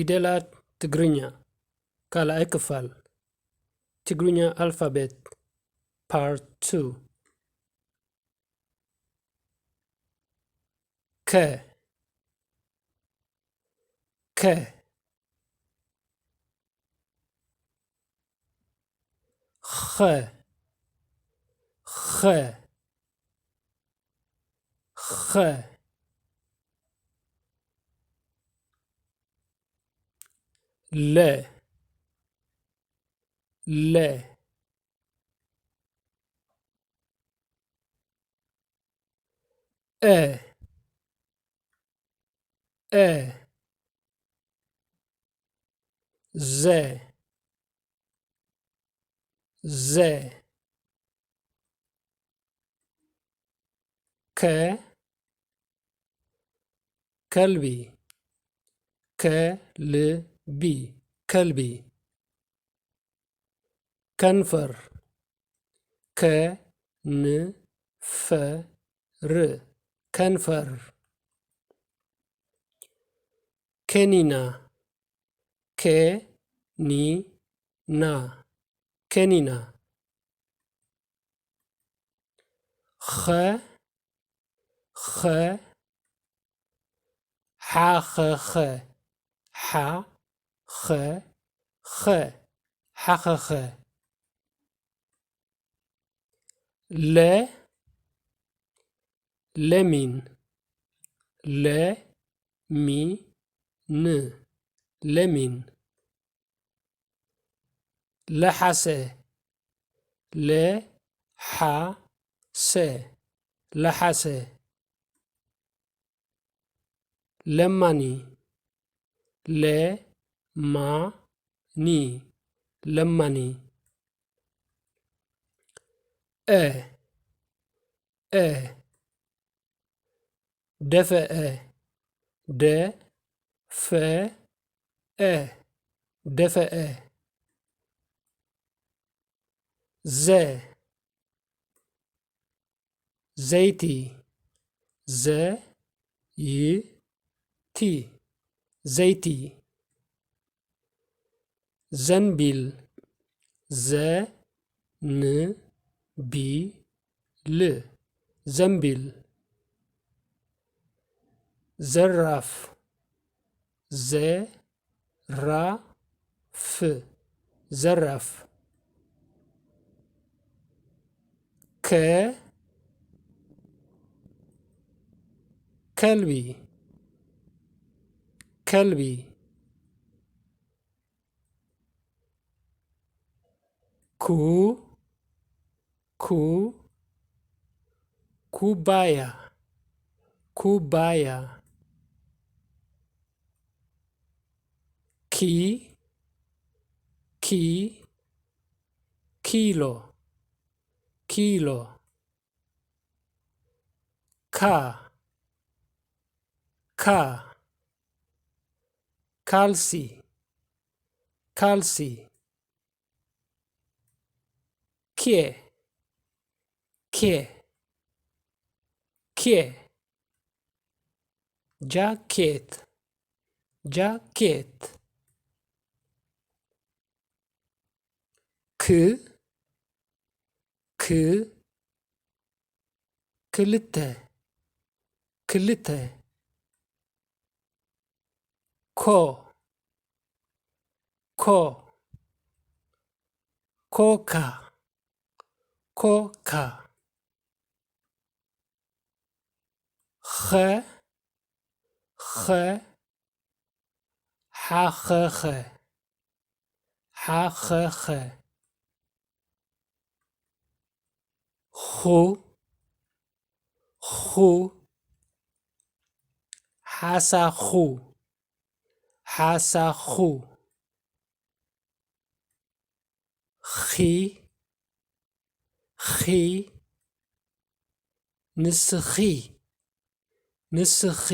ፊደላት ትግርኛ ካልኣይ ክፋል ትግርኛ አልፋቤት ፓርት 2 ከ ለ ዘ ከልቢ ከልቢ ከንፈር ከንፈር ከኒና ከኒና ሓኸኸ ለሚን ለሓሰ ለማኒ ደፈአ ዘይቲ ዘንቢል ዘራፍ ከልቢ ኩባያ ኪሎ ካልሲ ጃኬት ክልተ ኮካ ሓኸኸ ሓሳኹ ንስኺ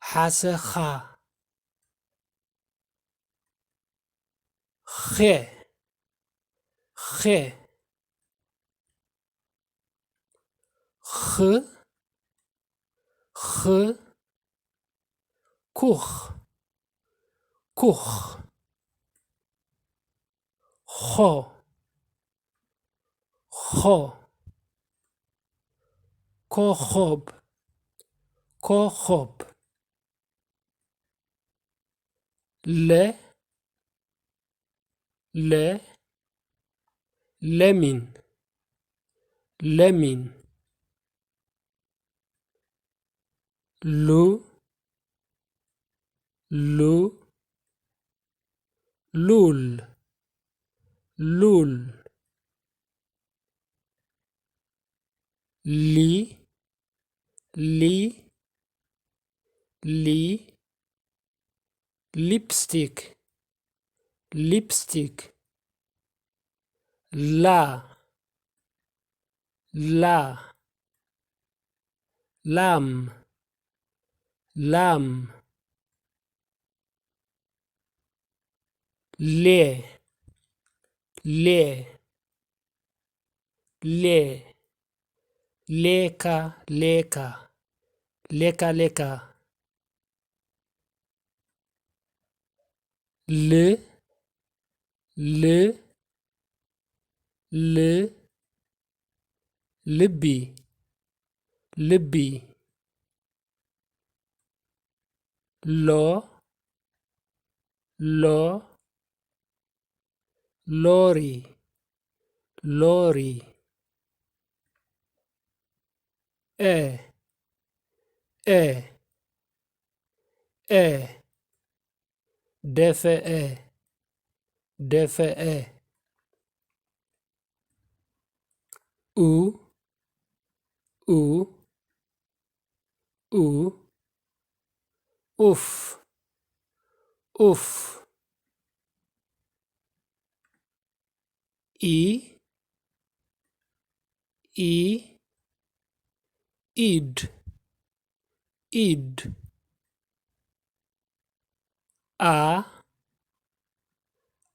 ሓሰኻ خ خ كوخ كوخ خو خو كوخوب كوخوب ل ل لمن لمن لو لو لول لول لي لي لي ليبستيك ليبستيك لا لا لام لام ليه ليه ليه ليكا ليكا ليكا ليكا ل ل ل لبي لبي لو لو لوري لوري ايه ايه ايه دفئ دفئ او او او اوف اوف اي اي ايد ايد ا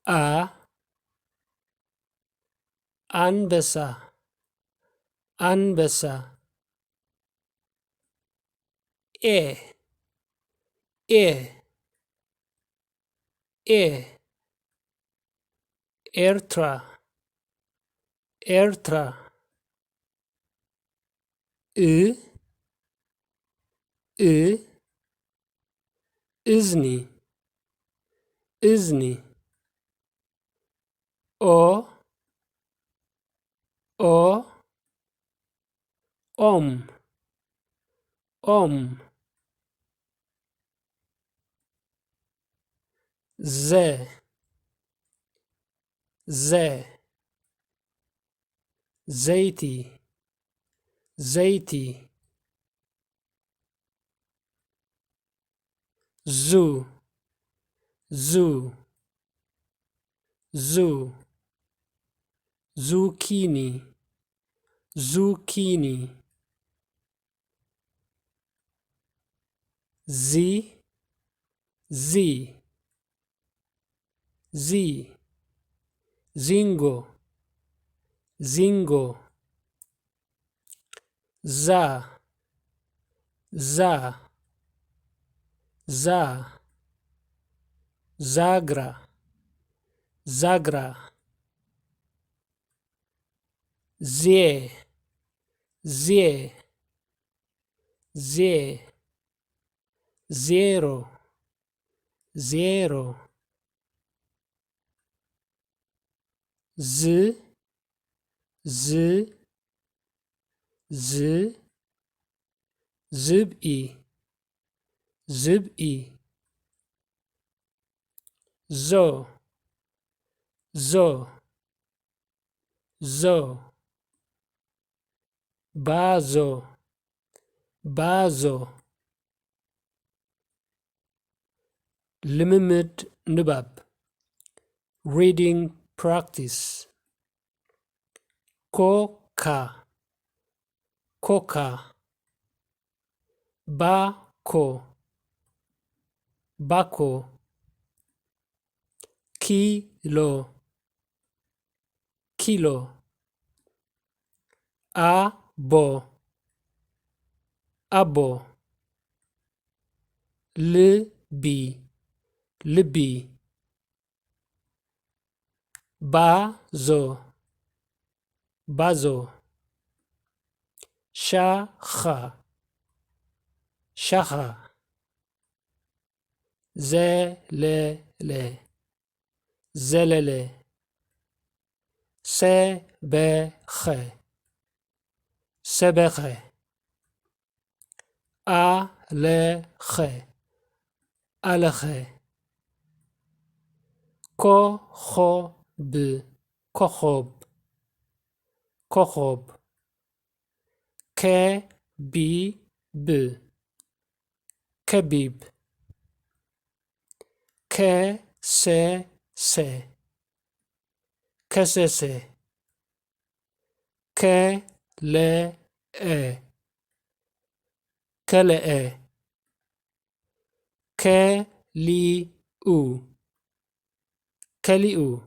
ا አንበሳ አንበሳ ኤ ኤ ኤ ኤርትራ ኤርትራ እ እ እዝኒ እዝኒ ኦ ኦ ኦም ኦም ዘ ዘ ዘይቲ ዘይቲ ዙ ዙ ዙ ዙኪኒ ዙኪኒ ዚ ዚ ዚ ዚንጎ ዚንጎ ዛ ዛ ዛ ዛግራ ዛግራ ዜ ዜ ዜ ዜሮ ዜሮ ዝ ዝ ዝ ዝብኢ ዝብኢ ዞ ዞ ዞ ባዞ ባዞ ልምምድ ንባብ reading practice ኮካ ኮካ ባኮ ባኮ ኪሎ ኪሎ አቦ أبو لبي لبي بازو بازو شاخة شاخة زللة زللة سبخة سبخة ألخة ألخة كخب كخب كخب كبيب كبيب كسسة كسسة كلأ كلأ كليء كليء